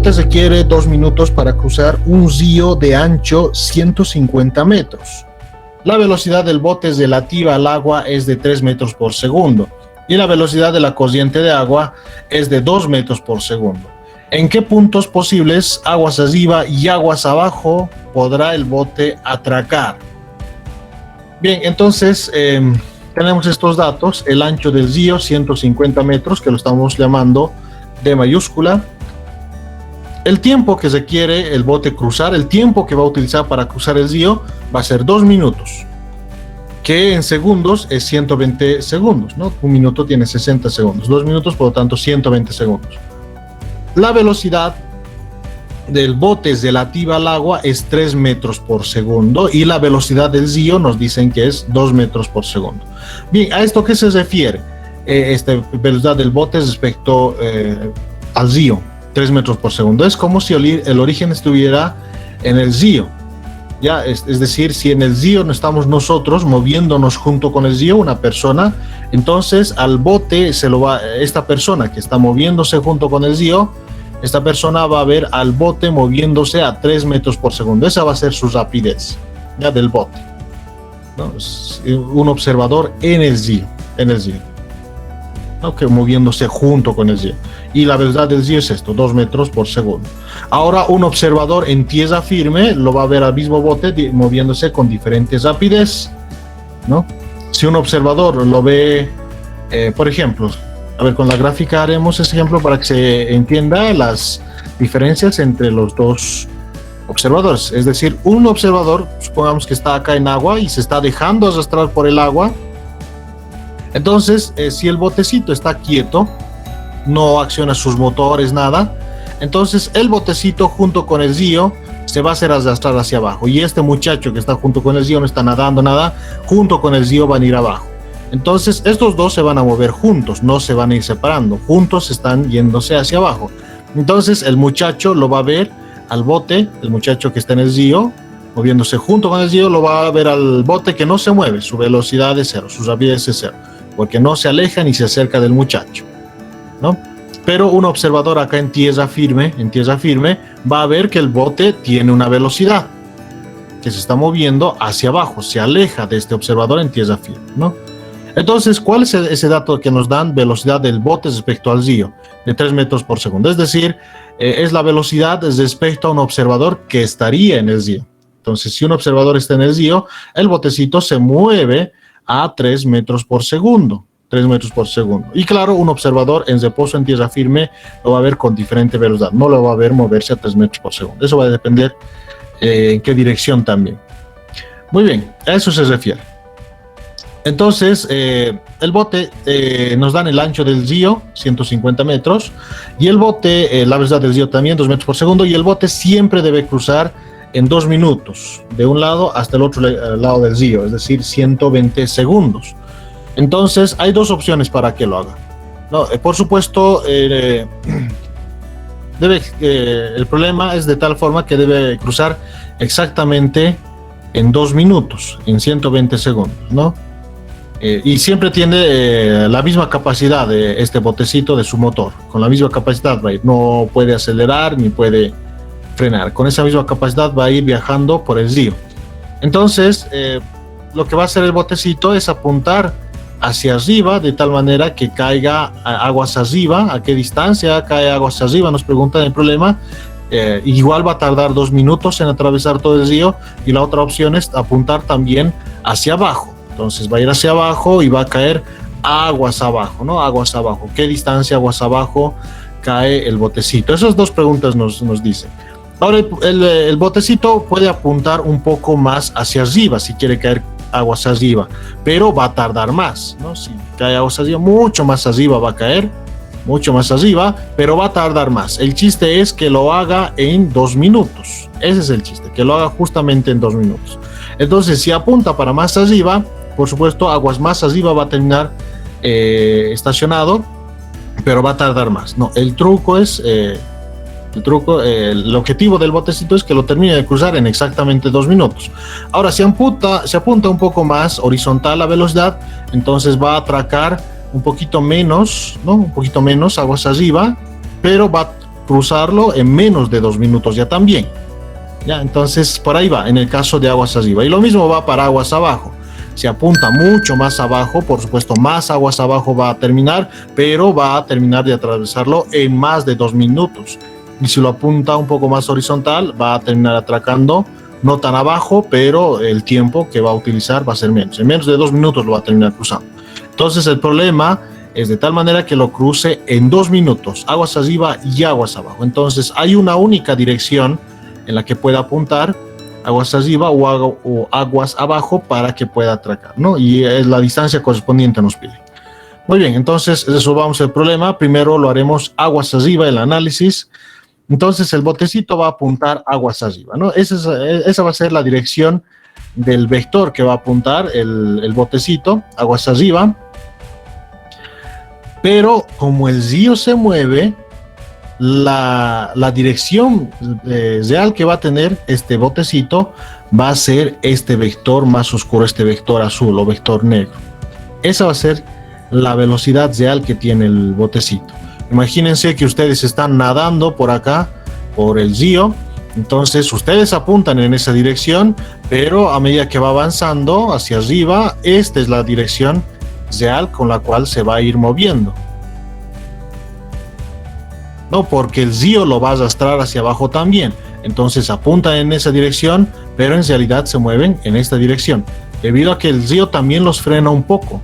bote requiere 2 minutos para cruzar un río de ancho 150 metros. La velocidad del bote relativa al agua es de 3 metros por segundo y la velocidad de la corriente de agua es de 2 metros por segundo. ¿En qué puntos posibles, aguas arriba y aguas abajo, podrá el bote atracar? Bien, entonces tenemos estos datos. El ancho del río, 150 metros, que lo estamos llamando D mayúscula. El tiempo que requiere el bote cruzar, el tiempo que va a utilizar para cruzar el río, va a ser 2 minutos, que en segundos es 120 segundos, ¿no? Un minuto tiene 60 segundos, 2 minutos, por lo tanto 120 segundos. La velocidad del bote relativa al agua es 3 metros por segundo y la velocidad del río nos dicen que es 2 metros por segundo. Bien, ¿a esto qué se refiere? Esta velocidad del bote respecto al río, 3 metros por segundo. Es como si el origen estuviera en el río. ¿Ya? Es decir, si en el río no estamos nosotros moviéndonos junto con el río, una persona, entonces al bote esta persona que está moviéndose junto con el río, esta persona va a ver al bote moviéndose a 3 metros por segundo. Esa va a ser su rapidez, ¿ya? Del bote, ¿no? Es un observador en el río, ¿no? Que moviéndose junto con el río. Y la velocidad del río es esto, 2 metros por segundo. Ahora un observador en tierra firme lo va a ver al mismo bote moviéndose con diferentes rapidez, ¿no? Si un observador lo ve, por ejemplo, a ver, con la gráfica haremos ese ejemplo para que se entienda las diferencias entre los dos observadores. Es decir, un observador, supongamos que está acá en agua y se está dejando arrastrar por el agua. Entonces, si el botecito está quieto, no acciona sus motores, nada, entonces el botecito junto con el río se va a hacer arrastrar hacia abajo, y este muchacho que está junto con el río no está nadando nada, junto con el río van a ir abajo. Entonces estos dos se van a mover juntos, no se van a ir separando, juntos están yéndose hacia abajo. Entonces el muchacho lo va a ver al bote, el muchacho que está en el río moviéndose junto con el río lo va a ver al bote que no se mueve, su velocidad es cero, su rapidez es cero, porque no se aleja ni se acerca del muchacho, ¿no? Pero un observador acá en tierra firme va a ver que el bote tiene una velocidad que se está moviendo hacia abajo, se aleja de este observador en tierra firme, ¿no? Entonces, ¿cuál es ese dato que nos dan? Velocidad del bote respecto al río, de 3 metros por segundo. Es decir, es la velocidad respecto a un observador que estaría en el río. Entonces, si un observador está en el río, el botecito se mueve a 3 metros por segundo. 3 metros por segundo. Y claro, un observador en reposo en tierra firme lo va a ver con diferente velocidad. No lo va a ver moverse a 3 metros por segundo. Eso va a depender en qué dirección también. Muy bien, a eso se refiere. Entonces, el bote nos dan el ancho del río, 150 metros, y el bote, la velocidad del río también, 2 metros por segundo, y el bote siempre debe cruzar en 2 minutos, de un lado hasta el otro lado del río, es decir, 120 segundos. Entonces, hay dos opciones para que lo haga. No, por supuesto, el problema es de tal forma que debe cruzar exactamente en 2 minutos, en 120 segundos, ¿no? Y siempre tiene la misma capacidad de este botecito de su motor, con la misma capacidad va a ir, no puede acelerar ni puede frenar, con esa misma capacidad va a ir viajando por el río. Entonces, lo que va a hacer el botecito es apuntar hacia arriba, de tal manera que caiga aguas arriba. ¿A qué distancia cae aguas arriba? Nos preguntan el problema. Igual va a tardar 2 minutos en atravesar todo el río, y la otra opción es apuntar también hacia abajo. Entonces va a ir hacia abajo y va a caer aguas abajo, ¿no? Aguas abajo. ¿Qué distancia aguas abajo cae el botecito? Esas dos preguntas nos dicen. Ahora el botecito puede apuntar un poco más hacia arriba si quiere caer aguas arriba, pero va a tardar más, ¿no? Si cae aguas arriba, mucho más arriba va a caer, mucho más arriba, pero va a tardar más. El chiste es que lo haga en 2 minutos. Ese es el chiste, que lo haga justamente en 2 minutos. Entonces, si apunta para más arriba, por supuesto, aguas más arriba va a terminar estacionado, pero va a tardar más. No, el truco es... el objetivo del botecito es que lo termine de cruzar en exactamente 2 minutos. Ahora, si apunta un poco más horizontal la velocidad, entonces va a atracar un poquito menos, ¿no? Un poquito menos aguas arriba, pero va cruzarlo en menos de 2 minutos ya también. ¿Ya? Entonces, por ahí va, en el caso de aguas arriba. Y lo mismo va para aguas abajo. Se apunta mucho más abajo, por supuesto, más aguas abajo va a terminar, pero va a terminar de atravesarlo en más de 2 minutos. Y si lo apunta un poco más horizontal, va a terminar atracando no tan abajo, pero el tiempo que va a utilizar va a ser menos. En menos de 2 minutos lo va a terminar cruzando. Entonces, el problema es de tal manera que lo cruce en 2 minutos, aguas arriba y aguas abajo. Entonces, hay una única dirección en la que pueda apuntar, aguas arriba o aguas abajo, para que pueda atracar, ¿no? Y es la distancia correspondiente nos pide. Muy bien, entonces resolvamos el problema. Primero lo haremos aguas arriba, el análisis. Entonces el botecito va a apuntar aguas arriba, ¿no? Esa va a ser la dirección del vector que va a apuntar el botecito, aguas arriba. Pero como el río se mueve, la dirección real que va a tener este botecito va a ser este vector más oscuro, este vector azul o vector negro. Esa va a ser la velocidad real que tiene el botecito. Imagínense que ustedes están nadando por acá, por el río, entonces ustedes apuntan en esa dirección, pero a medida que va avanzando hacia arriba, esta es la dirección real con la cual se va a ir moviendo. No, porque el río lo va a arrastrar hacia abajo también. Entonces apuntan en esa dirección, pero en realidad se mueven en esta dirección, debido a que el río también los frena un poco,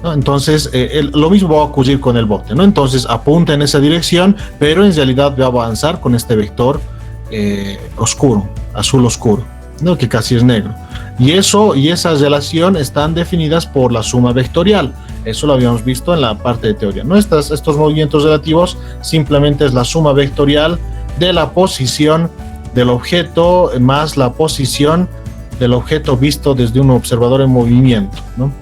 ¿no? Entonces lo mismo va a ocurrir con el bote, ¿no? Entonces apunta en esa dirección, pero en realidad va a avanzar con este vector oscuro, azul oscuro, ¿no? Que casi es negro. Y esa relación están definidas por la suma vectorial. Eso lo habíamos visto en la parte de teoría, ¿no? Estos movimientos relativos simplemente es la suma vectorial de la posición del objeto más la posición del objeto visto desde un observador en movimiento, ¿no?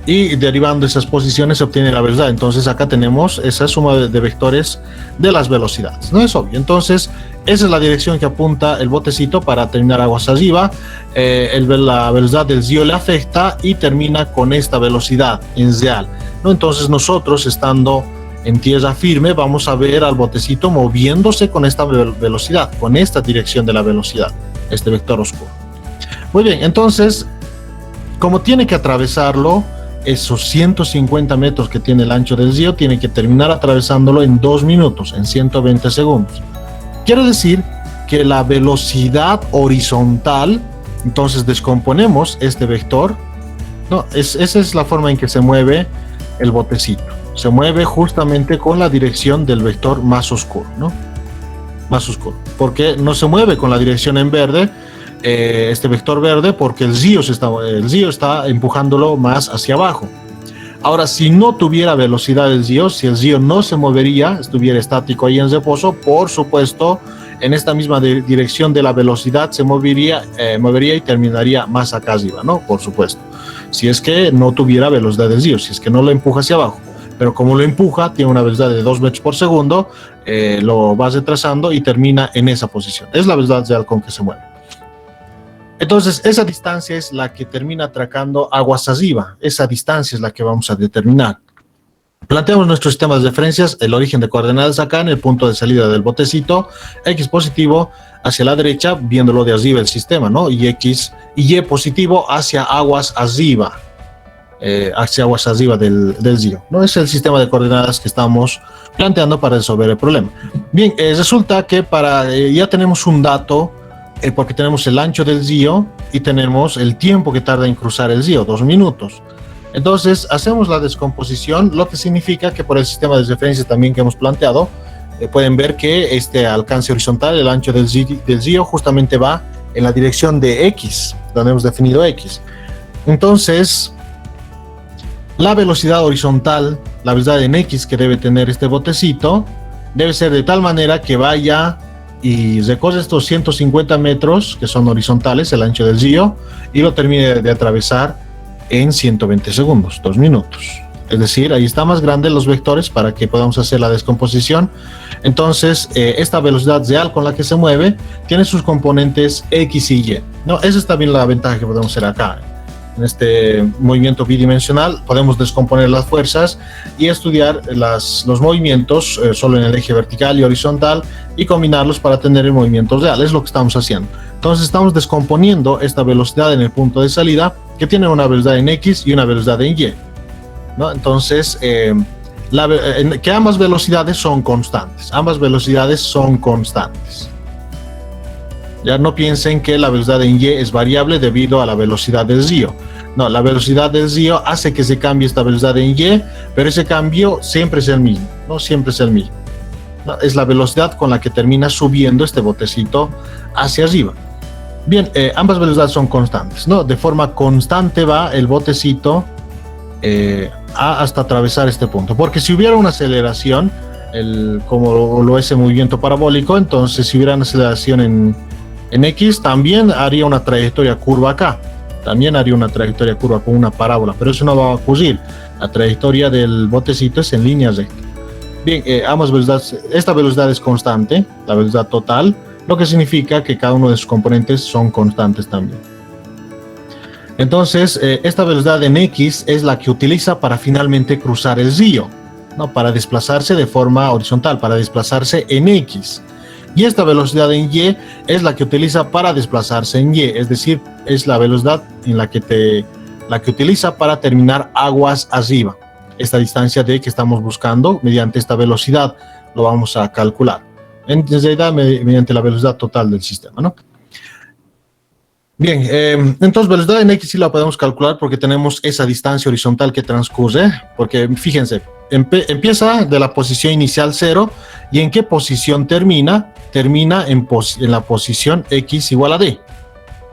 Y derivando esas posiciones se obtiene la velocidad. Entonces acá tenemos esa suma de vectores de las velocidades, ¿no? Es obvio. Entonces esa es la dirección que apunta el botecito para terminar aguas arriba. La velocidad del río le afecta y termina con esta velocidad en real, ¿no? Entonces nosotros, estando en tierra firme, vamos a ver al botecito moviéndose con esta velocidad, con esta dirección de la velocidad, este vector oscuro. Muy bien, entonces, como tiene que atravesarlo, esos 150 metros que tiene el ancho del río, tiene que terminar atravesándolo en 2 minutos, en 120 segundos. Quiere decir que la velocidad horizontal, entonces descomponemos este vector, ¿no? Esa es la forma en que se mueve el botecito. Se mueve justamente con la dirección del vector más oscuro, ¿no? Más oscuro. Porque no se mueve con la dirección en verde, este vector verde, porque el río está empujándolo más hacia abajo. Ahora, si no tuviera velocidad el río, si el río no se movería, estuviera estático ahí en reposo, por supuesto, en esta misma dirección de la velocidad se movería y terminaría más acá arriba, ¿no? Por supuesto. Si es que no tuviera velocidad del río, si es que no lo empuja hacia abajo. Pero como lo empuja, tiene una velocidad de 2 metros por segundo, lo va retrasando y termina en esa posición. Es la velocidad real con que se mueve. Entonces, esa distancia es la que termina atracando aguas arriba. Esa distancia es la que vamos a determinar. Planteamos nuestro sistema de referencias, el origen de coordenadas acá en el punto de salida del botecito, X positivo hacia la derecha, viéndolo de arriba el sistema, ¿no? Y Y positivo hacia aguas arriba del río, ¿no? Es el sistema de coordenadas que estamos planteando para resolver el problema. Bien, resulta que ya tenemos un dato, porque tenemos el ancho del río y tenemos el tiempo que tarda en cruzar el río, 2 minutos. Entonces hacemos la descomposición, lo que significa que por el sistema de referencia también que hemos planteado, pueden ver que este alcance horizontal, el ancho del río, justamente va en la dirección de X, donde hemos definido X. Entonces, la velocidad horizontal, la velocidad en X que debe tener este botecito, debe ser de tal manera que vaya y recorre estos 150 metros que son horizontales, el ancho del río, y lo termine de atravesar en 120 segundos, 2 minutos. Es decir, ahí está más grande los vectores para que podamos hacer la descomposición. Entonces, esta velocidad real con la que se mueve tiene sus componentes X y Y, ¿no? Esa es también la ventaja que podemos hacer acá. en este movimiento bidimensional, podemos descomponer las fuerzas y estudiar los movimientos solo en el eje vertical y horizontal y combinarlos para tener el movimiento real. Es lo que estamos haciendo. Entonces estamos descomponiendo esta velocidad en el punto de salida, que tiene una velocidad en X y una velocidad en Y, ¿no? Entonces, que ambas velocidades son constantes. Ambas velocidades son constantes. Ya no piensen que la velocidad en Y es variable debido a la velocidad del río. No, la velocidad del río hace que se cambie esta velocidad en Y, pero ese cambio siempre es el mismo, no siempre es el mismo, ¿no? Es la velocidad con la que termina subiendo este botecito hacia arriba. Bien, ambas velocidades son constantes, ¿no? De forma constante va el botecito hasta atravesar este punto, porque si hubiera una aceleración, como lo es el movimiento parabólico, entonces si hubiera una aceleración en X, también haría una trayectoria curva acá, también haría una trayectoria curva con una parábola, pero eso no va a ocurrir. La trayectoria del botecito es en línea recta. Bien, ambas velocidades, esta velocidad es constante, la velocidad total, lo que significa que cada uno de sus componentes son constantes también. Entonces, esta velocidad en X es la que utiliza para finalmente cruzar el río, ¿no? Para desplazarse de forma horizontal, para desplazarse en X. Y esta velocidad en Y es la que utiliza para desplazarse en Y, es decir, es la velocidad en la que utiliza para terminar aguas arriba. Esta distancia D que estamos buscando, mediante esta velocidad, lo vamos a calcular. En realidad, mediante la velocidad total del sistema, ¿no? Bien, entonces velocidad en X sí la podemos calcular porque tenemos esa distancia horizontal que transcurre, porque fíjense, empieza de la posición inicial 0, y ¿en qué posición termina? Termina en la posición X igual a D,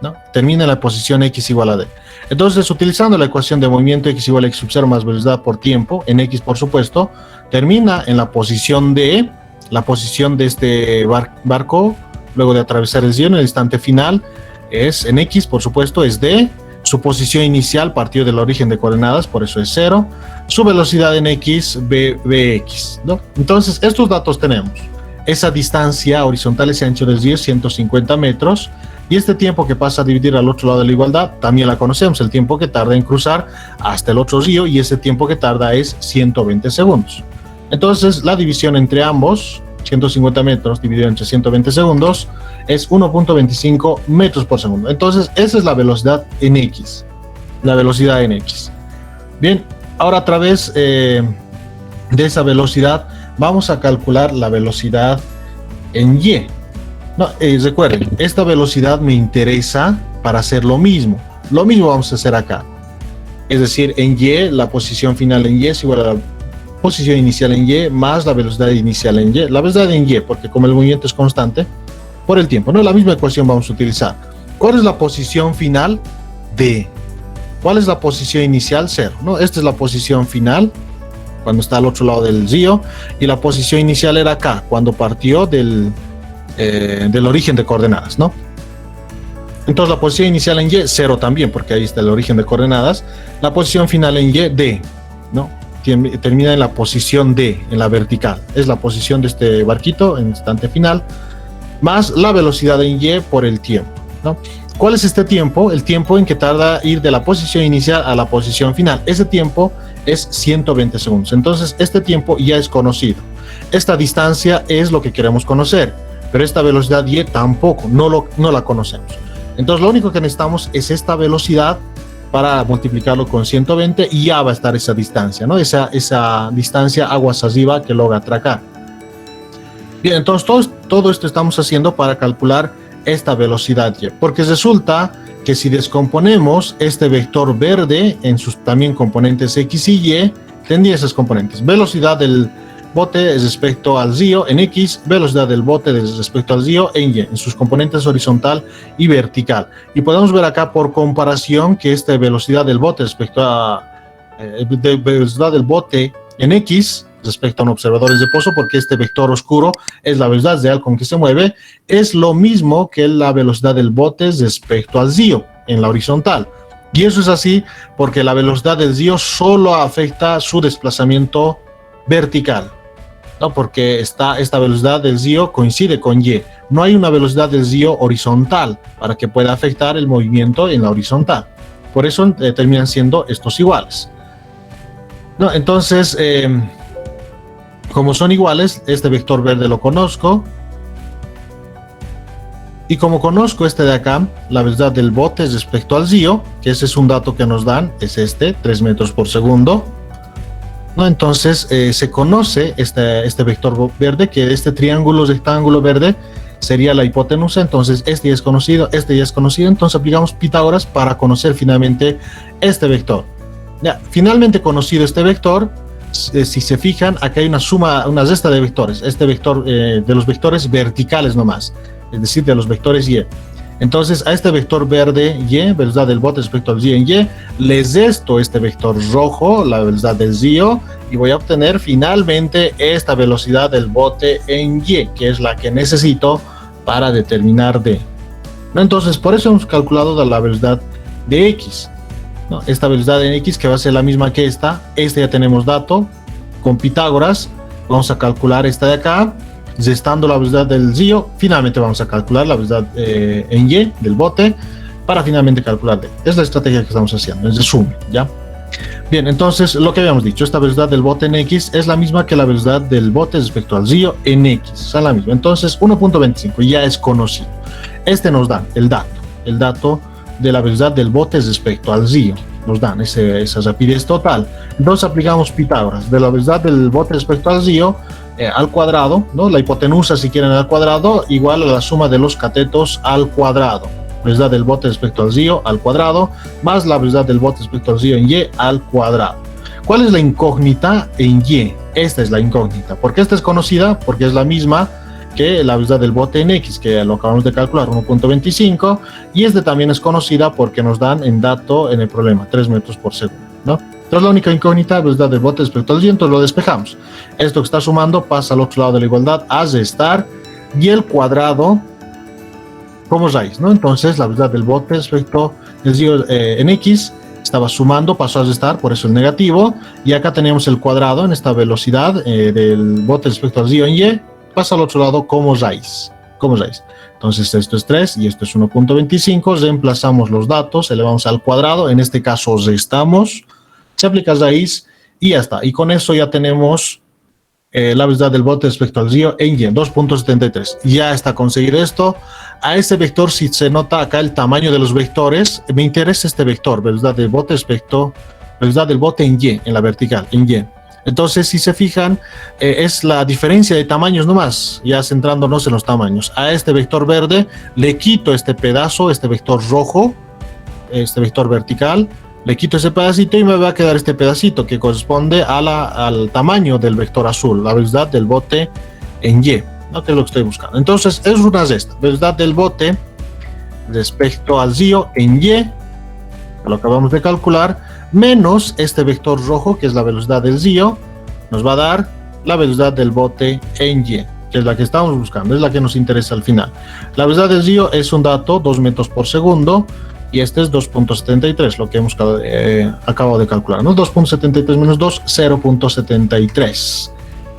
¿no? Termina en la posición X igual a D. Entonces, utilizando la ecuación de movimiento X igual a X sub 0 más velocidad por tiempo, en X por supuesto, termina en la posición D, la posición de este barco, luego de atravesar el río en el instante final, es en X, por supuesto, es D. Su posición inicial partió del origen de coordenadas, por eso es 0. Su velocidad en X, Bx, ¿no? Entonces, estos datos tenemos. Esa distancia horizontal, ese ancho del río, 150 metros. Y este tiempo que pasa a dividir al otro lado de la igualdad, también la conocemos. El tiempo que tarda en cruzar hasta el otro río, y ese tiempo que tarda es 120 segundos. Entonces, la división entre ambos, 150 metros dividido entre 120 segundos, es 1.25 metros por segundo. Entonces, esa es la velocidad en X. La velocidad en X. Bien, ahora a través de esa velocidad, vamos a calcular la velocidad en Y. No, recuerden, esta velocidad me interesa para hacer lo mismo. Lo mismo vamos a hacer acá. Es decir, en Y, la posición final en Y es igual a la posición inicial en Y más la velocidad inicial en Y. La velocidad en Y, porque como el movimiento es constante, por el tiempo, ¿no? La misma ecuación vamos a utilizar. ¿Cuál es la posición final? D. ¿Cuál es la posición inicial? 0, ¿no? Esta es la posición final, cuando está al otro lado del río, y la posición inicial era acá, cuando partió del origen de coordenadas, ¿no? Entonces la posición inicial en Y, 0 también, porque ahí está el origen de coordenadas. La posición final en Y, D, ¿no? Termina en la posición D, en la vertical. Es la posición de este barquito en instante final, más la velocidad en Y por el tiempo, ¿no? ¿Cuál es este tiempo? El tiempo en que tarda ir de la posición inicial a la posición final. Ese tiempo es 120 segundos. Entonces, este tiempo ya es conocido. Esta distancia es lo que queremos conocer, pero esta velocidad Y tampoco, no la conocemos. Entonces, lo único que necesitamos es esta velocidad para multiplicarlo con 120 y ya va a estar esa distancia, ¿no? Esa distancia aguas arriba que logra atracar. Bien, entonces todo esto estamos haciendo para calcular esta velocidad Y, porque resulta que si descomponemos este vector verde en sus también componentes X y Y, tendría esas componentes. Velocidad del bote respecto al río en X, velocidad del bote respecto al río en Y, en sus componentes horizontal y vertical. Y podemos ver acá por comparación que esta velocidad del bote respecto a velocidad del bote en X respecto a un observador de reposo, porque este vector oscuro es la velocidad real con que se mueve, es lo mismo que la velocidad del bote respecto al río en la horizontal. Y eso es así porque la velocidad del río solo afecta su desplazamiento vertical, ¿no? Porque esta velocidad del río coincide con Y. No hay una velocidad del río horizontal para que pueda afectar el movimiento en la horizontal. Por eso terminan siendo estos iguales. ¿No? Entonces, como son iguales, este vector verde lo conozco. Y como conozco este de acá, la velocidad del bote respecto al ZIO, que ese es un dato que nos dan, es 3 metros por segundo. ¿No? Entonces se conoce este vector verde, que este triángulo rectángulo verde sería la hipotenusa. Entonces este ya es conocido, entonces aplicamos Pitágoras para conocer finalmente este vector. Ya, finalmente conocido este vector, si se fijan, aquí hay una resta de vectores, este vector de los vectores verticales nomás, es decir, de los vectores Y. Entonces a este vector verde Y, velocidad del bote respecto al Z en Y, le resto este vector rojo, la velocidad del ZIO, y voy a obtener finalmente esta velocidad del bote en Y, que es la que necesito para determinar D. Entonces por eso hemos calculado la velocidad de X, ¿no? Esta velocidad en X, que va a ser la misma que esta ya tenemos dato. Con Pitágoras vamos a calcular esta de acá, restando la velocidad del ZIO, finalmente vamos a calcular la velocidad en Y del bote, para finalmente calcular D. Es la estrategia que estamos haciendo, en resumen, ¿ya? Bien, entonces lo que habíamos dicho, esta velocidad del bote en X es la misma que la velocidad del bote respecto al ZIO en X, es la misma. Entonces 1.25 ya es conocido. Nos dan el dato de la velocidad del bote respecto al ZIO, nos dan esa rapidez total. Entonces aplicamos Pitágoras, de la velocidad del bote respecto al ZIO al cuadrado, ¿no? La hipotenusa, si quieren, al cuadrado, igual a la suma de los catetos al cuadrado. Velocidad del bote respecto al ZIO al cuadrado, más la velocidad del bote respecto al ZIO en Y al cuadrado. ¿Cuál es la incógnita en Y? Esta es la incógnita. ¿Por qué esta es conocida? Porque es la misma que la velocidad del bote en X, que lo acabamos de calcular, 1.25, y también es conocida porque nos dan en dato en el problema, 3 metros por segundo, ¿no? Entonces la única incógnita, velocidad del bote respecto al viento, lo despejamos. Esto que está sumando pasa al otro lado de la igualdad a restar, y el cuadrado como raíz, ¿no? Entonces la velocidad del bote respecto al ZIO en X estaba sumando, pasó a restar, por eso el negativo, y acá tenemos el cuadrado en esta velocidad del bote respecto al ZIO en Y, pasa al otro lado como raíz. Entonces esto es 3 y esto es 1.25, reemplazamos los datos, elevamos al cuadrado, en este caso restamos, se aplica raíz y ya está. Y con eso ya tenemos la velocidad del bote respecto al ZIO en Y, 2.73. Ya está conseguido esto. A este vector, si se nota acá el tamaño de los vectores, me interesa este vector, velocidad del bote respecto, velocidad del bote en Y, en la vertical, en Y. Entonces, si se fijan, es la diferencia de tamaños nomás, ya centrándonos en los tamaños. A este vector verde le quito este pedazo, este vector rojo, este vector vertical, le quito ese pedacito y me va a quedar este pedacito que corresponde al tamaño del vector azul, la velocidad del bote en Y, ¿no? Que es lo que estoy buscando. Entonces, es una de estas, velocidad del bote respecto al ZIO en Y, lo acabamos de calcular, menos este vector rojo, que es la velocidad del ZIO, nos va a dar la velocidad del bote en Y, que es la que estamos buscando, es la que nos interesa al final. La velocidad del ZIO es un dato, 2 metros por segundo, y este es 2.73, lo que hemos acabado de calcular, ¿no? 2.73 menos 2, 0.73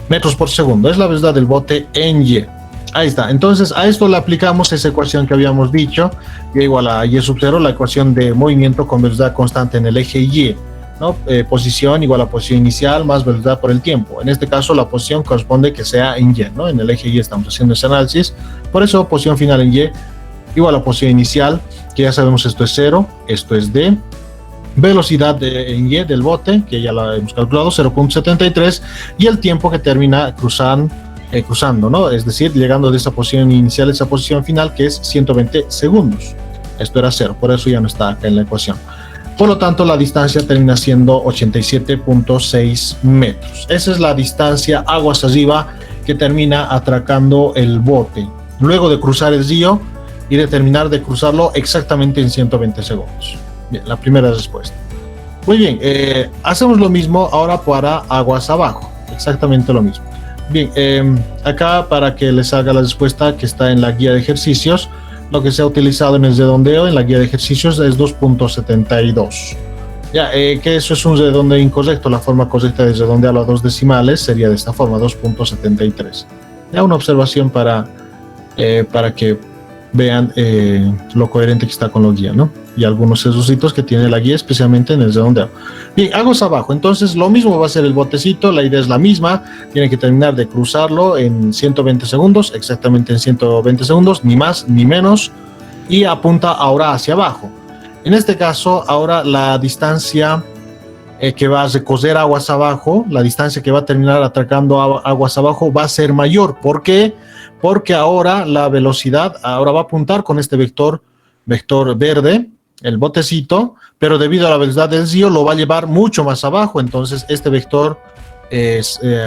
metros por segundo, es la velocidad del bote en Y. Ahí está. Entonces a esto le aplicamos esa ecuación que habíamos dicho, y igual a Y sub 0, la ecuación de movimiento con velocidad constante en el eje Y, ¿no? Posición igual a posición inicial más velocidad por el tiempo. En este caso la posición corresponde que sea en Y, ¿no? En el eje Y estamos haciendo ese análisis, por eso posición final en Y igual a posición inicial, que ya sabemos esto es 0, esto es D, velocidad en Y del bote, que ya la hemos calculado, 0.73, y el tiempo que termina cruzando, ¿no? Es decir, llegando de esa posición inicial a esa posición final, que es 120 segundos. Esto era 0, por eso ya no está acá en la ecuación. Por lo tanto, la distancia termina siendo 87.6 metros. Esa es la distancia aguas arriba que termina atracando el bote, luego de cruzar el río y de terminar de cruzarlo exactamente en 120 segundos. Bien, la primera respuesta. Muy bien, hacemos lo mismo ahora para aguas abajo, exactamente lo mismo. Bien, acá para que les haga la respuesta que está en la guía de ejercicios, lo que se ha utilizado en el redondeo en la guía de ejercicios es 2.72. Ya, que eso es un redondeo incorrecto, la forma correcta de redondearlo a 2 decimales sería de esta forma, 2.73. Ya una observación para que vean lo coherente que está con la guía, ¿no? Y algunos errorcitos que tiene la guía, especialmente en el redondeo. Bien, aguas abajo. Entonces, lo mismo va a ser el botecito. La idea es la misma. Tienen que terminar de cruzarlo en 120 segundos, exactamente en 120 segundos, ni más ni menos. Y apunta ahora hacia abajo. En este caso, ahora la distancia que va a recorrer aguas abajo, la distancia que va a terminar atracando aguas abajo va a ser mayor. ¿Por qué? Porque ahora la velocidad ahora va a apuntar con este vector verde, el botecito, pero debido a la velocidad del río lo va a llevar mucho más abajo. Entonces este vector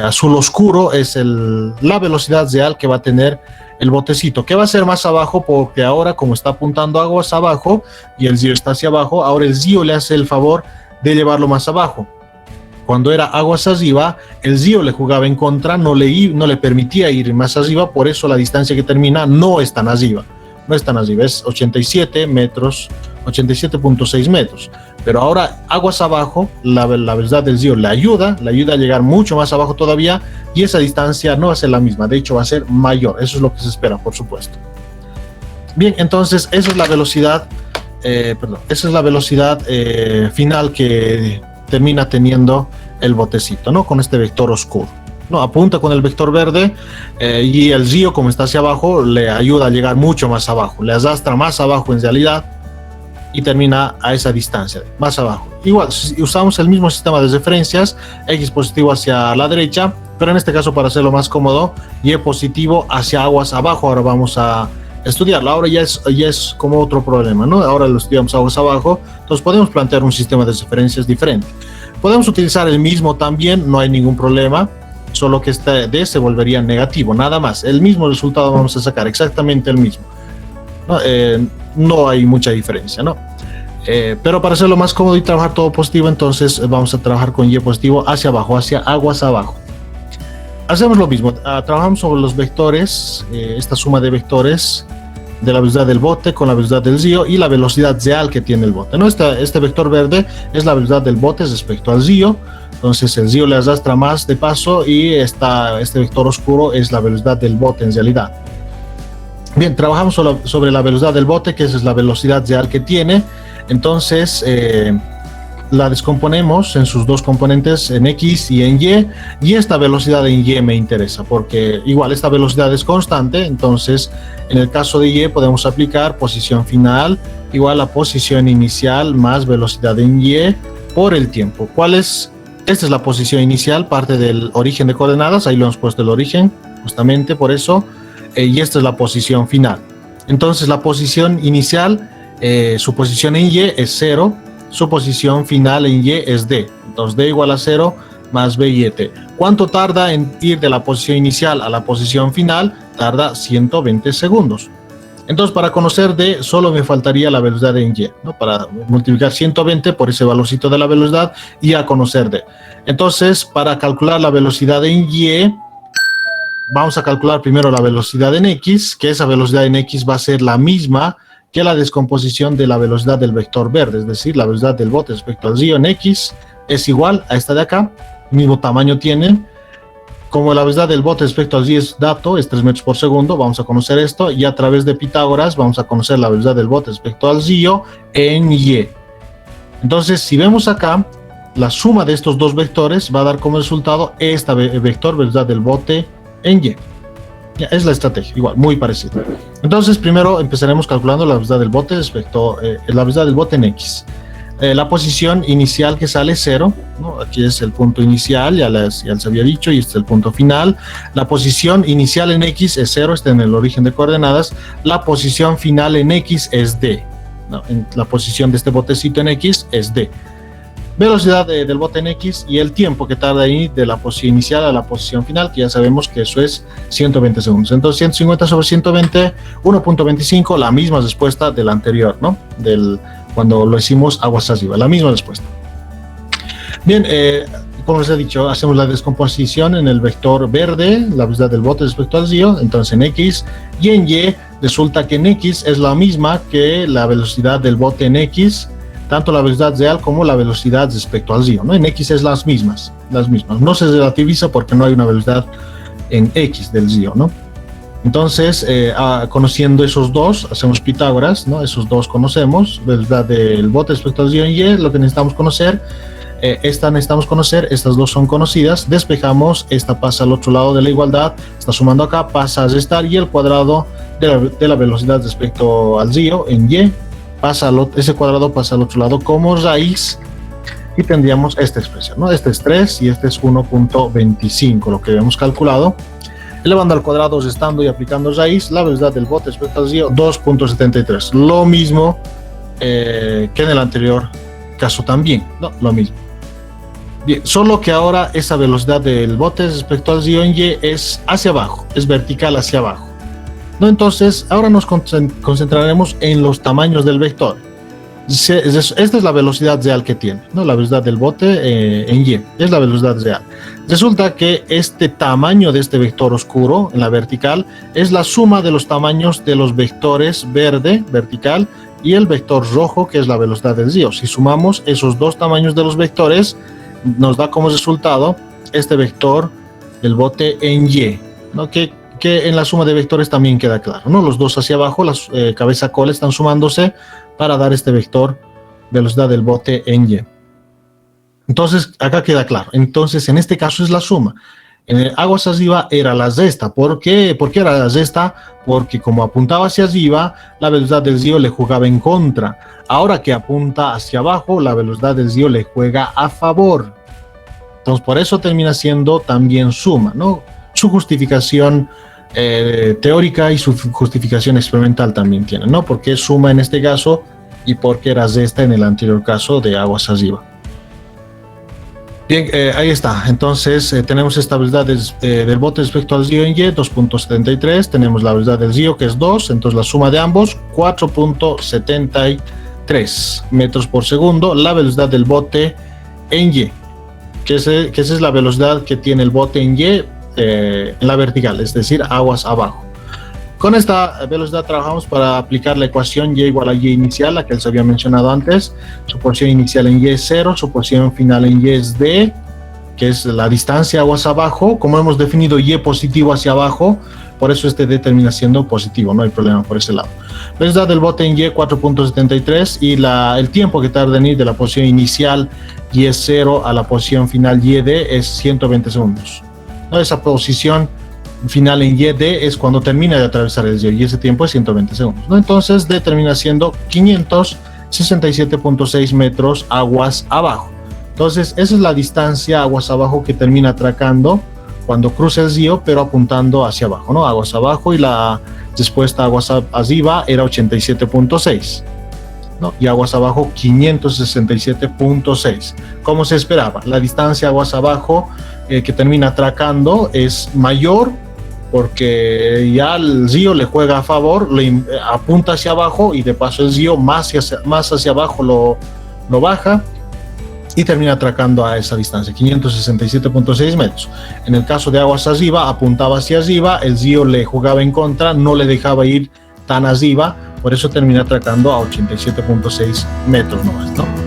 azul oscuro es la velocidad real que va a tener el botecito, que va a ser más abajo porque ahora, como está apuntando aguas abajo y el río está hacia abajo, ahora el río le hace el favor de llevarlo más abajo. Cuando era aguas arriba, el río le jugaba en contra, no le permitía ir más arriba, por eso la distancia que termina no es tan arriba. No es tan arriba, es 87 metros, 87.6 metros. Pero ahora, aguas abajo, la velocidad del río le ayuda a llegar mucho más abajo todavía, y esa distancia no va a ser la misma, de hecho va a ser mayor. Eso es lo que se espera, por supuesto. Bien, entonces, esa es la velocidad, final que termina teniendo el botecito, ¿no? Con este vector oscuro. No, apunta con el vector verde y el río, como está hacia abajo, le ayuda a llegar mucho más abajo, le arrastra más abajo en realidad y termina a esa distancia, más abajo. Igual, si usamos el mismo sistema de referencias, X positivo hacia la derecha, pero en este caso, para hacerlo más cómodo, Y positivo hacia aguas abajo. Ahora vamos a estudiarlo. Ahora ya es como otro problema, ¿no? Ahora lo estudiamos aguas abajo, entonces podemos plantear un sistema de referencias diferente. Podemos utilizar el mismo también, no hay ningún problema, solo que este D se volvería negativo, nada más. El mismo resultado vamos a sacar, exactamente el mismo. No hay mucha diferencia, ¿no? Pero para hacerlo más cómodo y trabajar todo positivo, entonces vamos a trabajar con Y positivo hacia abajo, hacia aguas abajo. Hacemos lo mismo, trabajamos sobre los vectores, esta suma de vectores de la velocidad del bote con la velocidad del río y la velocidad real que tiene el bote, ¿no? Este vector verde es la velocidad del bote respecto al río, entonces el río le arrastra más de paso y este vector oscuro es la velocidad del bote en realidad. Bien, trabajamos sobre la velocidad del bote, que esa es la velocidad real que tiene, entonces la descomponemos en sus dos componentes, en X y en Y esta velocidad en Y me interesa, porque igual esta velocidad es constante, entonces en el caso de Y podemos aplicar posición final igual a posición inicial más velocidad en Y por el tiempo. Esta es la posición inicial, parte del origen de coordenadas, ahí lo hemos puesto el origen, justamente por eso, y esta es la posición final. Entonces la posición inicial, su posición en Y es 0, su posición final en Y es D. Entonces D igual a 0 más B y T. ¿Cuánto tarda en ir de la posición inicial a la posición final? Tarda 120 segundos. Entonces, para conocer D, solo me faltaría la velocidad en Y, ¿no? Para multiplicar 120 por ese valorcito de la velocidad y a conocer D. Entonces, para calcular la velocidad en Y, vamos a calcular primero la velocidad en X, que esa velocidad en X va a ser la misma que la descomposición de la velocidad del vector verde, es decir, la velocidad del bote respecto al río en X es igual a esta de acá, mismo tamaño tienen. Como la velocidad del bote respecto al río es dato, es 3 metros por segundo, vamos a conocer esto, y a través de Pitágoras vamos a conocer la velocidad del bote respecto al río en Y. Entonces, si vemos acá, la suma de estos dos vectores va a dar como resultado esta vector velocidad del bote en Y. Ya, es la estrategia, igual, muy parecida. Entonces, primero empezaremos calculando la velocidad del bote respecto la velocidad del bote en X. La posición inicial que sale 0, ¿no? Aquí es el punto inicial, ya les había dicho, y este es el punto final. La posición inicial en X es 0, está en el origen de coordenadas. La posición final en X es D, ¿no? La posición de este botecito en X es D. Velocidad del bote en X y el tiempo que tarda ahí de la posición inicial a la posición final, que ya sabemos que eso es 120 segundos. Entonces 150 sobre 120, 1.25, la misma respuesta del anterior, ¿no? Cuando lo hicimos aguas arriba, la misma respuesta. Bien, como les he dicho, hacemos la descomposición en el vector verde, la velocidad del bote respecto al río, entonces en X, y en Y resulta que en X es la misma que la velocidad del bote en X, tanto la velocidad real como la velocidad respecto al río, ¿no? En X es las mismas. No se relativiza porque no hay una velocidad en X del río, ¿no? Entonces, conociendo esos dos, hacemos Pitágoras, ¿no? Esos dos conocemos, velocidad del bote respecto al río en Y, lo que necesitamos conocer. Esta necesitamos conocer, estas dos son conocidas, despejamos, esta pasa al otro lado de la igualdad, está sumando acá, pasa a restar y el cuadrado de la velocidad respecto al río en Y, ese cuadrado pasa al otro lado como raíz y tendríamos esta expresión, ¿no? Este es 3 y este es 1.25, lo que habíamos calculado. Elevando al cuadrado, restando y aplicando raíz, la velocidad del bote respecto al río, 2.73. Lo mismo que en el anterior caso también, ¿no? Lo mismo. Bien, solo que ahora esa velocidad del bote respecto al río en Y es hacia abajo, es vertical hacia abajo, ¿no? Entonces, ahora nos concentraremos en los tamaños del vector. Esta es la velocidad real que tiene, ¿no? La velocidad del bote en Y, es la velocidad real. Resulta que este tamaño de este vector oscuro en la vertical es la suma de los tamaños de los vectores verde, vertical, y el vector rojo, que es la velocidad del río. Si sumamos esos dos tamaños de los vectores, nos da como resultado este vector del bote en Y, ¿no? Que en la suma de vectores también queda claro, ¿no? Los dos hacia abajo, las cabeza cola están sumándose para dar este vector velocidad del bote en Y. Entonces, acá queda claro. Entonces, en este caso es la suma. En el aguas arriba era la resta. ¿Por qué? ¿Por qué era la resta? Porque como apuntaba hacia arriba, la velocidad del río le jugaba en contra. Ahora que apunta hacia abajo, la velocidad del río le juega a favor. Entonces, por eso termina siendo también suma, ¿no? Su justificación teórica y su justificación experimental también tiene, ¿no? Porque es suma en este caso y porque era resta en el anterior caso de aguas arriba. Bien, ahí está. Entonces, tenemos esta velocidad del bote respecto al río en Y, 2.73. Tenemos la velocidad del río, que es 2. Entonces, la suma de ambos, 4.73 metros por segundo. La velocidad del bote en Y, que esa es la velocidad que tiene el bote en Y en la vertical, es decir, aguas abajo. Con esta velocidad trabajamos para aplicar la ecuación Y igual a Y inicial, la que les había mencionado antes. Su posición inicial en Y es 0, su posición final en Y es D, que es la distancia aguas abajo. Como hemos definido Y positivo hacia abajo, por eso este D termina siendo positivo, no hay problema por ese lado. Velocidad del bote en Y, 4.73, y el tiempo que tarda en ir de la posición inicial Y es 0 a la posición final YD es 120 segundos. ¿No? Esa posición final en YD es cuando termina de atravesar el río y ese tiempo es 120 segundos, ¿no? Entonces D termina siendo 567.6 metros aguas abajo. Entonces esa es la distancia aguas abajo que termina atracando cuando cruza el río, pero apuntando hacia abajo, ¿no? Aguas abajo, y la respuesta aguas arriba era 87.6, ¿no? Y aguas abajo 567.6. Como se esperaba, la distancia aguas abajo que termina atracando es mayor porque ya el río le juega a favor, apunta hacia abajo y de paso el río más hacia abajo lo baja y termina atracando a esa distancia, 567.6 metros. En el caso de aguas arriba, apuntaba hacia arriba, el río le jugaba en contra, no le dejaba ir tan arriba, por eso termina atracando a 87.6 metros nomás, ¿no?